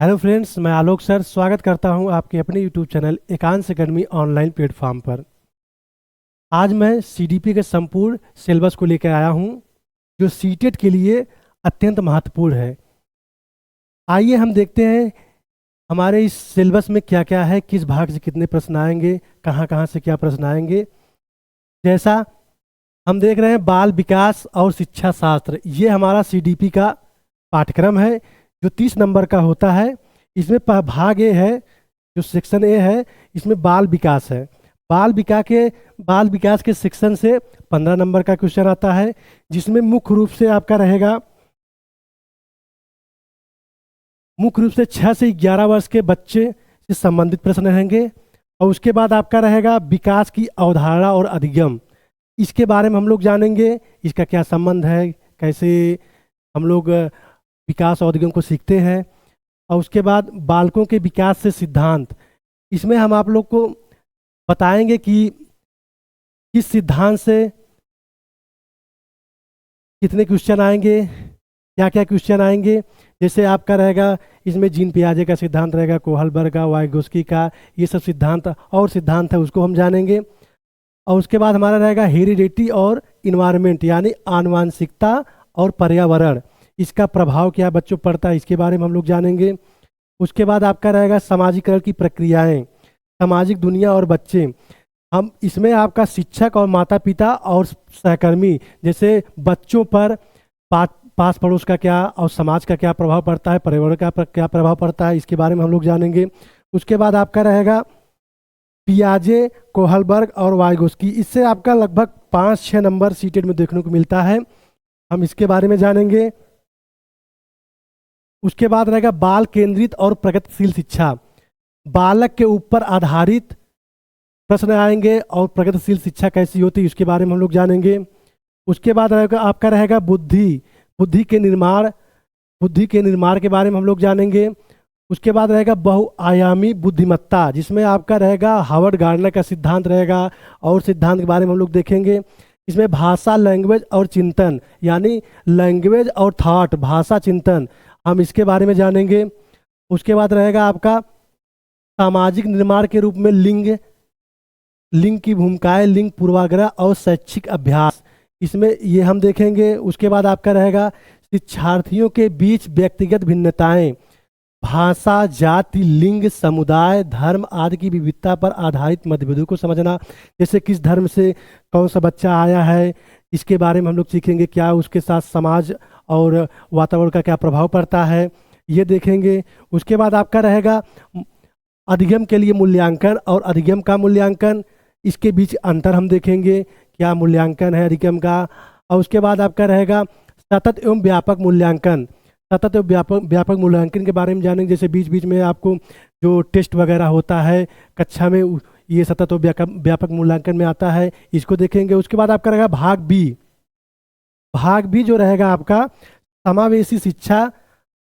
Hello friends, मैं आलोक sir स्वागत करता हूं आपके अपने यूट्यूब चैनल एकांश अकेडमी ऑनलाइन प्लेटफॉर्म पर। आज मैं सीडीपी के संपूर्ण सिलेबस को लेकर आया हूं, जो सीटेट के लिए अत्यंत महत्वपूर्ण है। आइए हम देखते हैं हमारे इस सिलेबस में क्या क्या है, किस भाग से कितने प्रश्न आएंगे, कहाँ कहाँ से क्या प्रश्न आएंगे। जैसा हम देख रहे हैं, बाल विकास और शिक्षा शास्त्र, ये हमारा सीडीपी का पाठ्यक्रम है जो 30 नंबर का होता है। इसमें भाग ए है, जो सेक्शन ए है, इसमें बाल विकास है। बाल विकास के सेक्शन से 15 नंबर का क्वेश्चन आता है, जिसमें मुख्य रूप से 6 से 11 वर्ष के बच्चे से संबंधित प्रश्न रहेंगे। और उसके बाद आपका रहेगा विकास की अवधारणा और अधिगम। इसके बारे में हम लोग जानेंगे, इसका क्या संबंध है, कैसे हम लोग विकास और अधिगम को सीखते हैं। और उसके बाद बालकों के विकास से सिद्धांत, इसमें हम आप लोग को बताएंगे कि किस सिद्धांत से कितने क्वेश्चन आएंगे, क्या क्या क्वेश्चन आएंगे। जैसे आपका रहेगा, इसमें जीन पियाजे का सिद्धांत रहेगा, कोहलबर्ग का, वाइगोस्की का, ये सब सिद्धांत है, उसको हम जानेंगे। और उसके बाद हमारा रहेगा हेरिडिटी और इन्वायरमेंट, यानी आनुवांशिकता और पर्यावरण, इसका प्रभाव क्या बच्चों पड़ता है, इसके बारे में हम लोग जानेंगे। उसके बाद आपका रहेगा सामाजिकरण की प्रक्रियाएं, सामाजिक दुनिया और बच्चे। हम इसमें आपका शिक्षक और माता पिता और सहकर्मी जैसे बच्चों पर पास पड़ोस का क्या और समाज का क्या प्रभाव पड़ता है, पर्यावरण का क्या प्रभाव पड़ता है, इसके बारे में हम लोग जानेंगे। उसके बाद आपका रहेगा पियाजे, कोहलबर्ग और वाइगोस्की। इससे आपका लगभग 5-6 नंबर सीटेट में देखने को मिलता है, हम इसके बारे में जानेंगे। उसके बाद रहेगा बाल केंद्रित और प्रगतिशील शिक्षा, बालक के ऊपर आधारित प्रश्न आएंगे और प्रगतिशील शिक्षा कैसी होती है, इसके बारे में हम लोग जानेंगे। उसके बाद आपका रहेगा बुद्धि के निर्माण के बारे में हम लोग जानेंगे। उसके बाद रहेगा बहुआयामी बुद्धिमत्ता, जिसमें आपका रहेगा हार्वर्ड गार्डनर का सिद्धांत रहेगा और सिद्धांत के बारे में हम लोग देखेंगे। इसमें भाषा, लैंग्वेज और चिंतन, यानी लैंग्वेज और थॉट, भाषा चिंतन, हम इसके बारे में जानेंगे। उसके बाद रहेगा आपका सामाजिक निर्माण के रूप में लिंग की भूमिकाएं, लिंग पूर्वाग्रह और शैक्षिक अभ्यास, इसमें ये हम देखेंगे। उसके बाद आपका रहेगा शिक्षार्थियों के बीच व्यक्तिगत भिन्नताएं, भाषा, जाति, लिंग, समुदाय, धर्म आदि की विविधता पर आधारित मतभेदों को समझना। जैसे किस धर्म से कौन सा बच्चा आया है, इसके बारे में हम लोग सीखेंगे, क्या उसके साथ समाज और वातावरण का क्या प्रभाव पड़ता है, ये देखेंगे। उसके बाद आपका रहेगा अधिगम के लिए मूल्यांकन और अधिगम का मूल्यांकन, इसके बीच अंतर हम देखेंगे, क्या मूल्यांकन है अधिगम का। और उसके बाद आपका रहेगा सतत एवं व्यापक मूल्यांकन, सतत एवं व्यापक मूल्यांकन के बारे में जानेंगे। जैसे बीच बीच में आपको जो टेस्ट वगैरह होता है कक्षा में, ये सतत एवं व्यापक मूल्यांकन में आता है, इसको देखेंगे। उसके बाद आपका रहेगा भाग बी जो रहेगा आपका समावेशी शिक्षा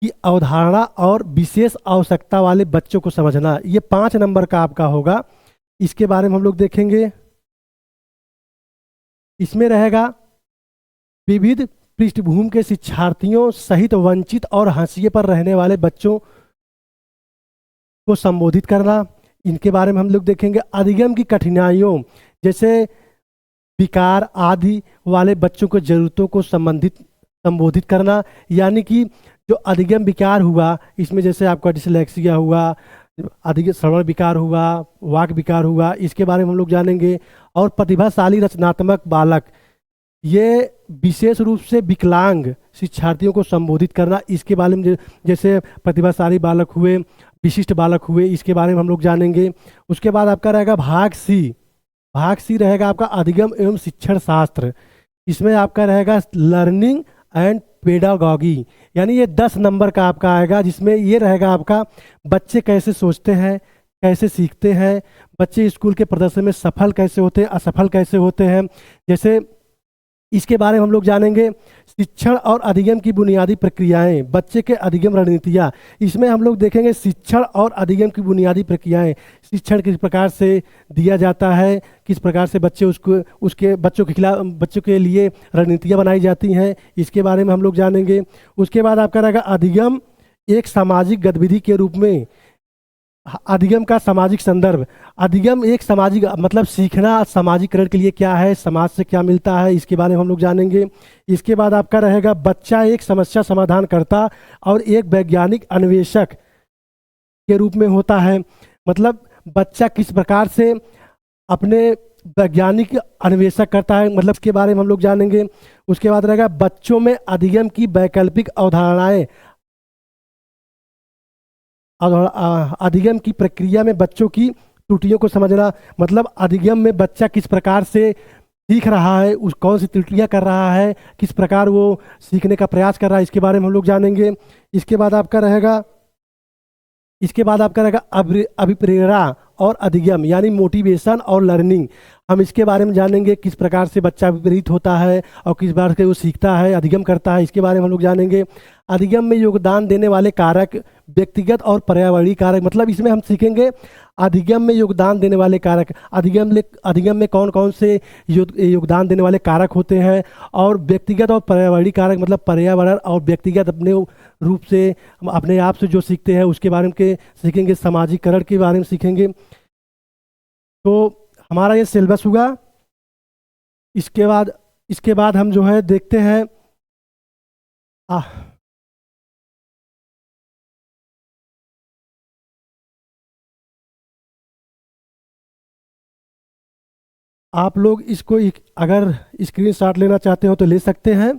की अवधारणा और विशेष आवश्यकता वाले बच्चों को समझना, ये 5 नंबर का आपका होगा, इसके बारे में हम लोग देखेंगे। इसमें रहेगा विविध पृष्ठभूमि के शिक्षार्थियों सहित वंचित और हाशिए पर रहने वाले बच्चों को संबोधित करना, इनके बारे में हम लोग देखेंगे। अधिगम की कठिनाइयों, जैसे विकार आदि वाले बच्चों को जरूरतों को संबोधित करना, यानी कि जो अधिगम विकार हुआ, इसमें जैसे आपका डिसलेक्सिया हुआ, अधिक श्रवण विकार हुआ, वाक विकार हुआ, इसके बारे में हम लोग जानेंगे। और प्रतिभाशाली रचनात्मक बालक, ये विशेष रूप से विकलांग शिक्षार्थियों को संबोधित करना, इसके बारे में जैसे प्रतिभाशाली बालक हुए, विशिष्ट बालक हुए, इसके बारे में हम लोग जानेंगे। उसके बाद आपका रहेगा भाग सी रहेगा आपका अधिगम एवं शिक्षण शास्त्र, इसमें आपका रहेगा लर्निंग एंड पेडागॉगी, यानी ये 10 नंबर का आपका आएगा, जिसमें ये रहेगा आपका बच्चे कैसे सोचते हैं, कैसे सीखते हैं, बच्चे स्कूल के प्रदर्शन में सफल कैसे होते हैं, असफल कैसे होते हैं, जैसे इसके बारे में हम लोग जानेंगे। शिक्षण और अधिगम की बुनियादी प्रक्रियाएं, बच्चे के अधिगम रणनीतियाँ, इसमें हम लोग देखेंगे शिक्षण और अधिगम की बुनियादी प्रक्रियाएं, शिक्षण किस प्रकार से दिया जाता है, किस प्रकार से बच्चों के लिए रणनीतियाँ बनाई जाती हैं, इसके बारे में हम लोग जानेंगे। उसके बाद आपका रहेगा अधिगम एक सामाजिक गतिविधि के रूप में। अधिगम का सामाजिक संदर्भ। अधिगम एक सामाजिक मतलब सीखना सामाजिकरण के लिए क्या है, समाज से क्या मिलता है, इसके बारे में हम लोग जानेंगे। इसके बाद आपका रहेगा बच्चा एक समस्या समाधान करता और एक वैज्ञानिक अन्वेषक के रूप में होता है। मतलब बच्चा किस प्रकार से अपने वैज्ञानिक अन्वेषक करता है, मतलब इसके बारे में हम लोग जानेंगे। उसके बाद रहेगा बच्चों में अधिगम की वैकल्पिक अवधारणाएं। अधिगम की प्रक्रिया में बच्चों की त्रुटियों को समझना, मतलब अधिगम में बच्चा किस प्रकार से सीख रहा है, उस कौन सी त्रुटियां कर रहा है, किस प्रकार वो सीखने का प्रयास कर रहा है, इसके बारे में हम लोग जानेंगे। इसके बाद आपका रहेगा अभिप्रेरणा और अधिगम यानी मोटिवेशन और लर्निंग। हम इसके बारे में जानेंगे किस प्रकार से बच्चा विपरीत होता है और किस प्रकार से वो सीखता है, अधिगम करता है, इसके बारे में हम लोग जानेंगे। अधिगम में योगदान देने वाले कारक व्यक्तिगत और पर्यावरणीय कारक, मतलब इसमें हम सीखेंगे अधिगम में योगदान देने वाले कारक। अधिगम में कौन कौन से योगदान देने वाले कारक होते हैं, और व्यक्तिगत और पर्यावरणीय कारक, मतलब पर्यावरण और व्यक्तिगत अपने रूप से अपने आप से जो सीखते हैं उसके बारे में के सीखेंगे। सामाजिकरण के बारे में सीखेंगे। तो हमारा ये सिलेबस हुआ। इसके बाद हम जो है देखते हैं आप लोग इसको अगर स्क्रीनशॉट लेना चाहते हो तो ले सकते हैं।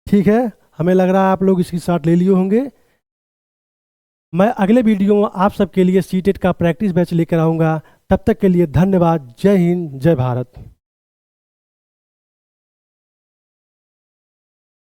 ठीक है, हमें लग रहा है आप लोग इसकी शॉट ले लिए होंगे। मैं अगले वीडियो में आप सबके लिए सीटेट का प्रैक्टिस बैच लेकर आऊँगा। तब तक के लिए धन्यवाद। जय हिंद, जय भारत।